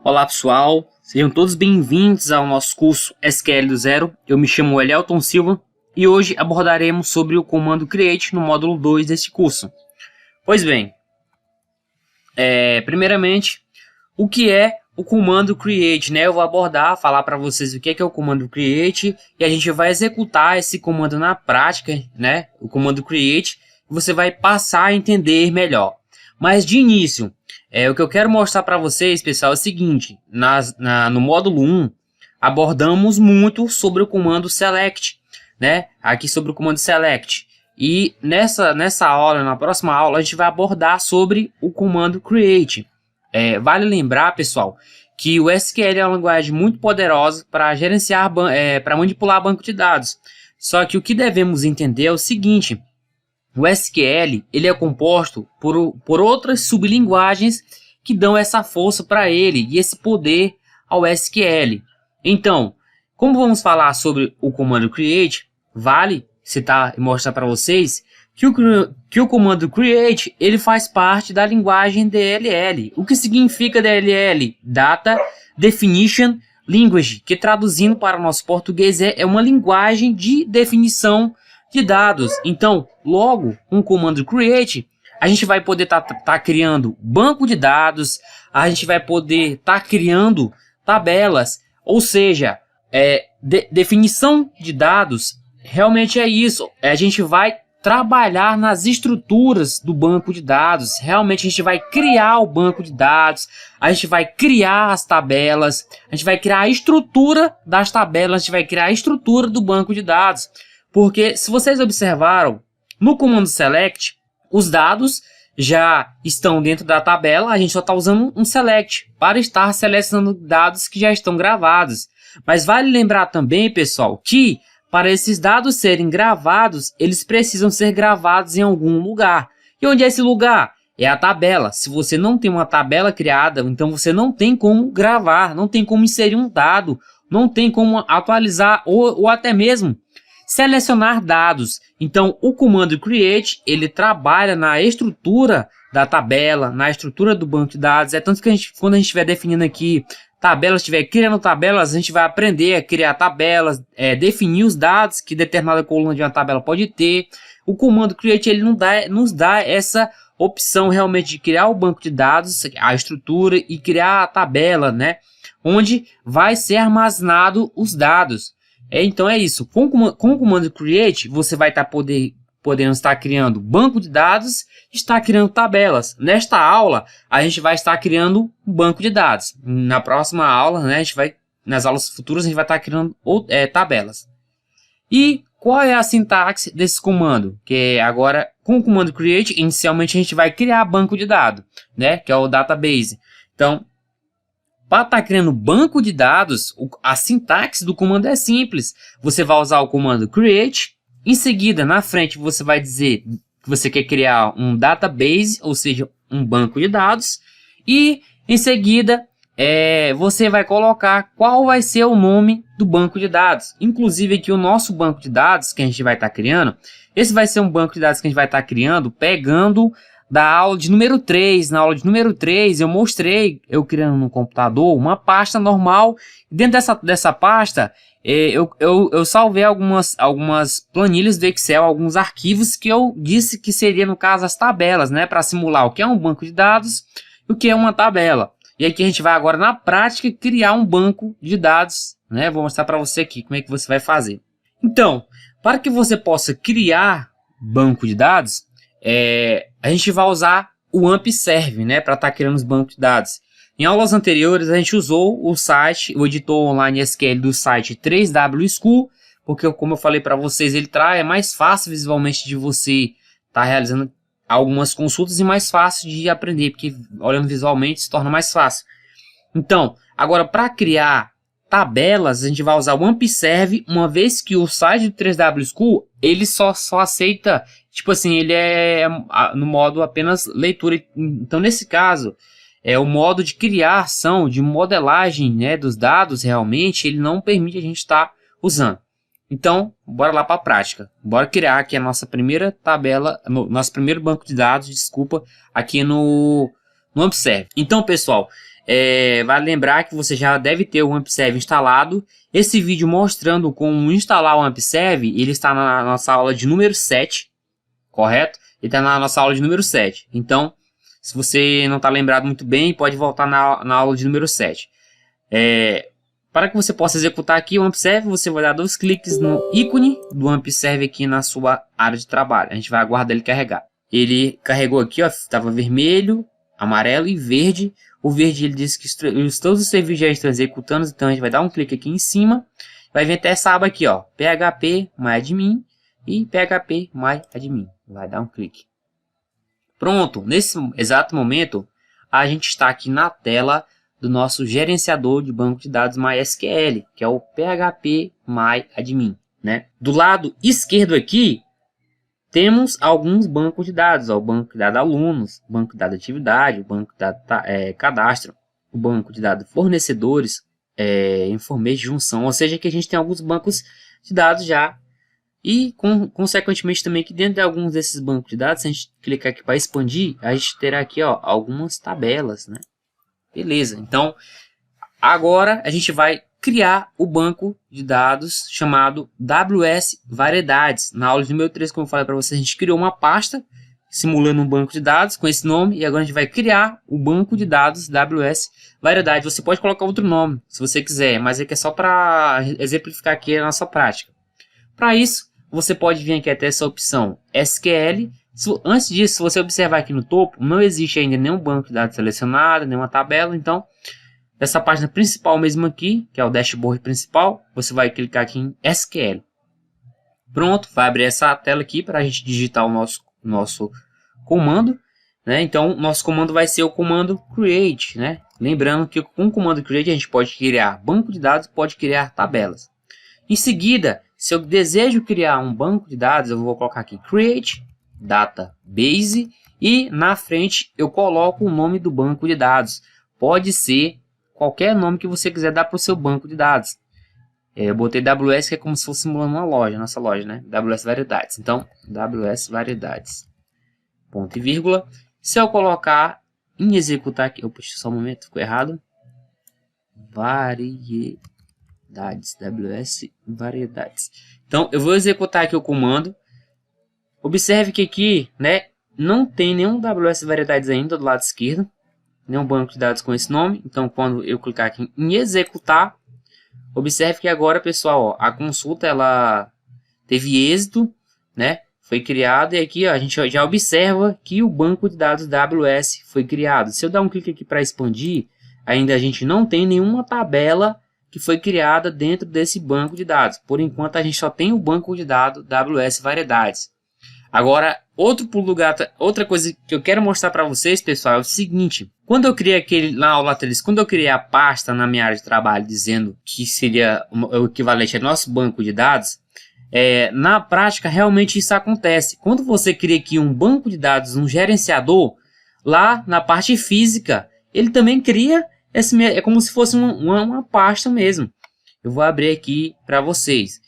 Olá pessoal, sejam todos bem-vindos ao nosso curso SQL do Zero. Eu me chamo Elielton Silva e hoje abordaremos sobre o comando create no módulo 2 deste curso. Pois bem, primeiramente, o que é o comando create, né? Eu vou falar para vocês o que é o comando create e a gente vai executar esse comando na prática, né? O comando create, você vai passar a entender melhor. Mas de início, o que eu quero mostrar para vocês, pessoal, é o seguinte: no módulo 1, abordamos muito sobre o comando select, né? Aqui sobre o comando select. E nessa aula, na próxima aula, a gente vai abordar sobre o comando create. Vale lembrar, pessoal, que o SQL é uma linguagem muito poderosa para gerenciar, para manipular banco de dados. Só que o que devemos entender é o seguinte: o SQL ele é composto por outras sublinguagens que dão essa força para ele e esse poder ao SQL. Então, como vamos falar sobre o comando create, vale citar e mostrar para vocês que o comando create ele faz parte da linguagem DLL. O que significa DLL? Data Definition Language, que traduzindo para o nosso português é uma linguagem de definição de dados. Então, logo, um comando create, a gente vai poder tá criando banco de dados, a gente vai poder estar criando tabelas, ou seja, definição de dados realmente é isso. A gente vai trabalhar nas estruturas do banco de dados. Realmente a gente vai criar o banco de dados, a gente vai criar as tabelas, a gente vai criar a estrutura das tabelas, a gente vai criar a estrutura do banco de dados. Porque se vocês observaram, no comando select, os dados já estão dentro da tabela, a gente só está usando um select para estar selecionando dados que já estão gravados. Mas vale lembrar também, pessoal, que para esses dados serem gravados, eles precisam ser gravados em algum lugar. E onde é esse lugar? É a tabela. Se você não tem uma tabela criada, então você não tem como gravar, não tem como inserir um dado, não tem como atualizar ou até mesmo selecionar dados. Então, o comando create, ele trabalha na estrutura da tabela, na estrutura do banco de dados. É tanto que quando a gente estiver definindo aqui tabelas, estiver criando tabelas, a gente vai aprender a criar tabelas, definir os dados que determinada coluna de uma tabela pode ter. O comando create, ele nos dá essa opção realmente de criar o banco de dados, a estrutura e criar a tabela, né? Onde vai ser armazenado os dados. Então é isso. Com o comando create, você vai estar podendo estar criando banco de dados, estar criando tabelas. Nesta aula, a gente vai estar criando um banco de dados. Na próxima aula, né, nas aulas futuras, a gente vai estar criando tabelas. E qual é a sintaxe desse comando? Que agora, com o comando create, inicialmente a gente vai criar banco de dados, né, que é o database. Então, para estar criando banco de dados, a sintaxe do comando é simples. Você vai usar o comando create, em seguida, na frente, você vai dizer que você quer criar um database, ou seja, um banco de dados, e em seguida você vai colocar qual vai ser o nome do banco de dados. Inclusive aqui o nosso banco de dados que a gente vai estar criando, esse vai ser um banco de dados que a gente vai estar criando pegando da aula de número 3. Na aula de número 3 eu mostrei eu criando no computador uma pasta normal. Dentro dessa pasta eu salvei algumas planilhas do Excel, alguns arquivos que eu disse que seria no caso as tabelas, né, para simular o que é um banco de dados e o que é uma tabela. E aqui a gente vai agora na prática criar um banco de dados, né? Vou mostrar para você aqui como é que você vai fazer. Então, para que você possa criar banco de dados, a gente vai usar o AmpServe, né, para estar criando os bancos de dados. Em aulas anteriores, a gente usou o editor online SQL do site 3WSchool, porque, como eu falei para vocês, é mais fácil visualmente de você estar realizando algumas consultas e mais fácil de aprender, porque olhando visualmente se torna mais fácil. Então, agora para criar tabelas, a gente vai usar o AmpServe, uma vez que o site do 3WSchool, ele só aceita, tipo assim, ele é no modo apenas leitura. Então, nesse caso, o modo de criação, de modelagem, né, dos dados, realmente, ele não permite a gente estar usando. Então, bora lá para a prática. Bora criar aqui a nossa primeira tabela, nosso primeiro banco de dados, desculpa, aqui no AmpServe. Então, pessoal, Vale lembrar que você já deve ter o AmpServe instalado. Esse vídeo mostrando como instalar o AmpServe, ele está na nossa aula de número 7, correto? Ele está na nossa aula de número 7. Então, se você não está lembrado muito bem, pode voltar na aula de número 7. Para que você possa executar aqui o AmpServe, você vai dar 2 cliques no ícone do AmpServe aqui na sua área de trabalho. A gente vai aguardar ele carregar. Ele carregou aqui, ó, estava vermelho, amarelo e verde. O verde ele diz que todos os serviços já estão executando, então a gente vai dar um clique aqui em cima. Vai vir até essa aba aqui, ó, PHP MyAdmin e PHP MyAdmin. Vai dar um clique. Pronto, nesse exato momento, a gente está aqui na tela do nosso gerenciador de banco de dados MySQL, que é o PHP MyAdmin, né? Do lado esquerdo aqui, temos alguns bancos de dados, ó, o banco de dados alunos, o banco de dados atividade, o banco de dados cadastro, o banco de dados fornecedores, information, junção, ou seja, que a gente tem alguns bancos de dados já. E, consequentemente, também que dentro de alguns desses bancos de dados, se a gente clicar aqui para expandir, a gente terá aqui, ó, algumas tabelas, né? Beleza, então, agora a gente vai criar o banco de dados chamado WS Variedades. Na aula de número 3, como eu falei para vocês, a gente criou uma pasta simulando um banco de dados com esse nome. E agora a gente vai criar o banco de dados WS Variedades. Você pode colocar outro nome, se você quiser, mas aqui é só para exemplificar aqui a nossa prática. Para isso, você pode vir aqui até essa opção SQL. Antes disso, se você observar aqui no topo, não existe ainda nenhum banco de dados selecionado, nenhuma tabela. Então, dessa página principal mesmo aqui, que é o dashboard principal, você vai clicar aqui em SQL. Pronto, vai abrir essa tela aqui para a gente digitar o nosso comando, né? Então, nosso comando vai ser o comando create, né? Lembrando que com o comando create a gente pode criar banco de dados, pode criar tabelas. Em seguida, se eu desejo criar um banco de dados, eu vou colocar aqui create database e na frente eu coloco o nome do banco de dados. Pode ser qualquer nome que você quiser dar para o seu banco de dados. Eu botei WS, que é como se fosse simulando uma loja, nossa loja, né? WS Variedades. Então, WS Variedades. Ponto e vírgula. Se eu colocar em executar aqui, puxa, só um momento, ficou errado. Variedades, WS Variedades. Então, eu vou executar aqui o comando. Observe que aqui, né, não tem nenhum WS Variedades ainda do lado esquerdo, nenhum banco de dados com esse nome. Então, quando eu clicar aqui em executar, observe que agora, pessoal, ó, a consulta ela teve êxito, né? Foi criado e aqui ó, a gente já observa que o banco de dados WS foi criado. Se eu dar um clique aqui para expandir, ainda a gente não tem nenhuma tabela que foi criada dentro desse banco de dados. Por enquanto, a gente só tem o banco de dados WS Variedades. Agora, outra coisa que eu quero mostrar para vocês, pessoal, é o seguinte. Quando eu criei na aula 3, quando eu criei a pasta na minha área de trabalho, dizendo que seria o equivalente ao nosso banco de dados, na prática, realmente isso acontece. Quando você cria aqui um banco de dados, um gerenciador, lá na parte física, ele também cria, é como se fosse uma pasta mesmo. Eu vou abrir aqui para vocês.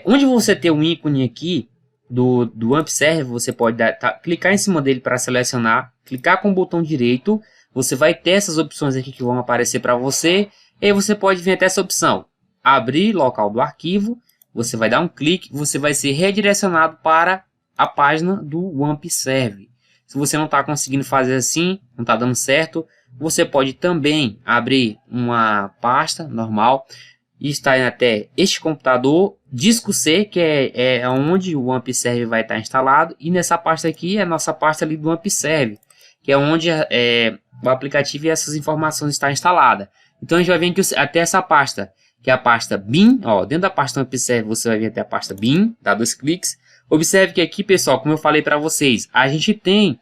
Onde você tem um ícone aqui, do AmpServe, você pode clicar em cima dele para selecionar, clicar com o botão direito, você vai ter essas opções aqui que vão aparecer para você, e aí você pode vir até essa opção, abrir local do arquivo, você vai dar um clique, você vai ser redirecionado para a página do AmpServe. Se você não está conseguindo fazer assim, não está dando certo, você pode também abrir uma pasta normal, e está até este computador, disco C, que é onde o AmpServe vai estar instalado, e nessa pasta aqui é a nossa pasta ali do AmpServe, que é onde o aplicativo e essas informações está instalada. Então a gente vai vir aqui até essa pasta, que é a pasta bin, ó, dentro da pasta do AmpServe você vai vir até a pasta bin, dá 2 cliques. Observe que aqui, pessoal, como eu falei para vocês, a gente tem,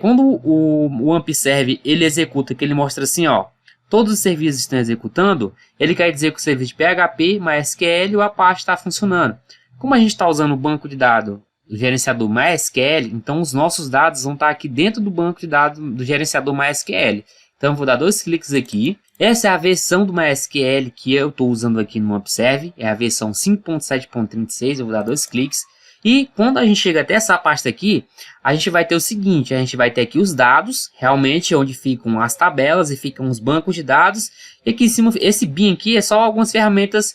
quando o AmpServe ele executa, que ele mostra assim, ó, todos os serviços estão executando, ele quer dizer que o serviço de PHP, MySQL ou Apache está funcionando. Como a gente está usando o banco de dados do gerenciador MySQL, então os nossos dados vão estar aqui dentro do banco de dados do gerenciador MySQL. Então eu vou dar 2 cliques aqui. Essa é a versão do MySQL que eu estou usando aqui no AmpServe, é a versão 5.7.36, eu vou dar 2 cliques. E quando a gente chega até essa pasta aqui, a gente vai ter o seguinte, a gente vai ter aqui os dados, realmente onde ficam as tabelas e ficam os bancos de dados. E aqui em cima, esse bin aqui é só algumas ferramentas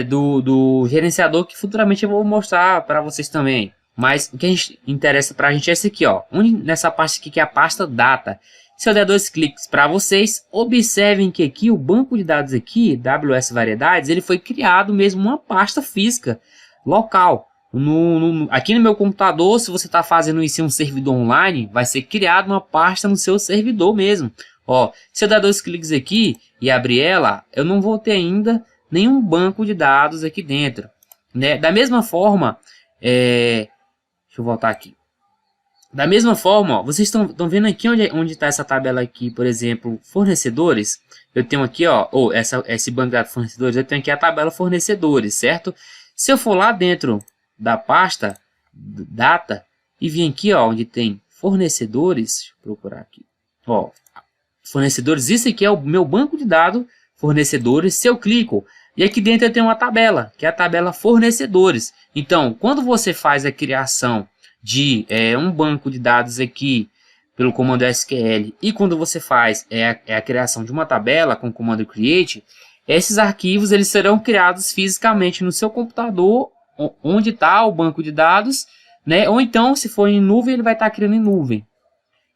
do gerenciador que futuramente eu vou mostrar para vocês também. Mas o que a gente interessa para a gente é esse aqui, ó, nessa parte aqui que é a pasta data. Se eu der 2 cliques para vocês, observem que aqui o banco de dados aqui, WS Variedades, ele foi criado mesmo uma pasta física local. Aqui no meu computador, se você está fazendo isso em um servidor online, vai ser criada uma pasta no seu servidor mesmo. Ó, se eu der 2 cliques aqui e abrir ela, eu não vou ter ainda nenhum banco de dados aqui dentro, né? Da mesma forma, deixa eu voltar aqui. Da mesma forma, ó, vocês estão vendo aqui onde está essa tabela aqui, por exemplo, fornecedores. Eu tenho aqui, ó, esse banco de dados fornecedores, eu tenho aqui a tabela fornecedores, certo? Se eu for lá dentro da pasta data e vir aqui, ó, onde tem fornecedores, deixa eu procurar aqui, ó, fornecedores, isso aqui é o meu banco de dados fornecedores. Se eu clico, e aqui dentro eu tenho uma tabela, que é a tabela fornecedores. Então, quando você faz a criação de um banco de dados aqui pelo comando SQL, e quando você faz a criação de uma tabela com o comando create, esses arquivos eles serão criados fisicamente no seu computador, onde está o banco de dados, né? Ou então, se for em nuvem, ele vai estar criando em nuvem.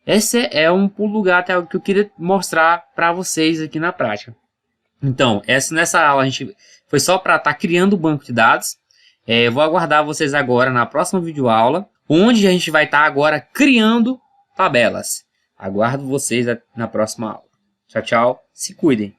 Esse é um lugar até que eu queria mostrar para vocês aqui na prática. Então, nessa aula a gente foi só para estar criando o banco de dados. Eu vou aguardar vocês agora na próxima videoaula, onde a gente vai estar agora criando tabelas. Aguardo vocês na próxima aula. Tchau, tchau. Se cuidem.